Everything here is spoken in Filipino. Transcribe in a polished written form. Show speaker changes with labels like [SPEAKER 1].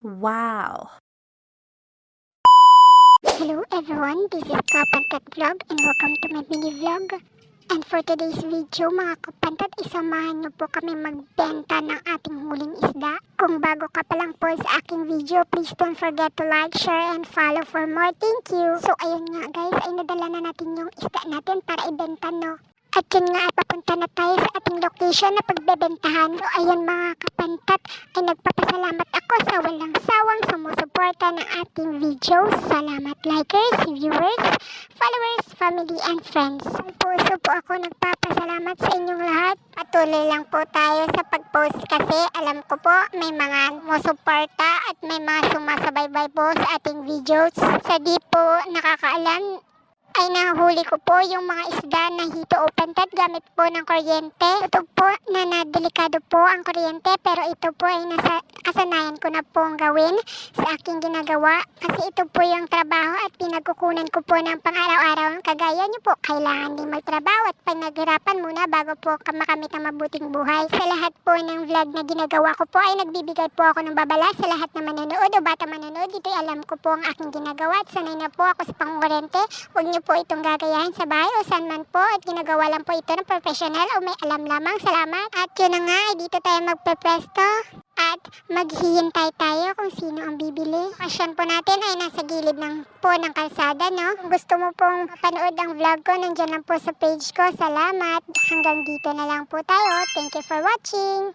[SPEAKER 1] Wow!
[SPEAKER 2] Hello everyone, this is Kapantat Vlog and welcome to my mini vlog. And for today's video mga kapantat, isamahan niyo po kami magbenta ng ating huling isda. Kung bago ka pa lang po sa aking video, please don't forget to like, share, and follow for more. Thank you! So ayun nga guys, ay nadala na natin yung isda natin para ibenta, no? At yun nga, papunta na tayo sa ating location na pagbebentahan. So ayun mga kapantat, ay nagpapasalamat ako sa walang sawang sumusuporta ng ating videos. Salamat likers, viewers, followers, family, and friends. Ang puso po ako nagpapasalamat sa inyong lahat. Patuloy lang po tayo sa pag-post kasi alam ko po may mga sumusuporta at may mga sumasabaybay po sa ating videos. Sa di po nakakaalam, ay nahuli ko po yung mga isda na hito o pantat gamit po ng kuryente. Ito po na delikado po ang kuryente pero ito po ay nasa kasanayan ko na pong gawin sa aking ginagawa. Kasi ito po yung trabaho at pinagkukunan ko po ng pang-araw-araw. Kagaya niyo po, kailangan din magtrabaho at panaghirapan muna bago po makamit ang mabuting buhay. Sa lahat po ng vlog na ginagawa ko po ay nagbibigay po ako ng babala sa lahat na manonood o bata manonood. Dito alam ko po ang aking ginagawa at sanay na po ako sa pangkuryente. Huwag niyo po itong gagayahin sa bahay o saan man po at ginagawa lang po ito ng professional o may alam lamang. Salamat. At yun na nga, dito tayo magpepresto at maghihintay tayo kung sino ang bibili. Asyan po natin ay nasa gilid ng kalsada, no? Kung gusto mo pong panood ang vlog ko, nandyan lang po sa page ko. Salamat. Hanggang dito na lang po tayo. Thank you for watching.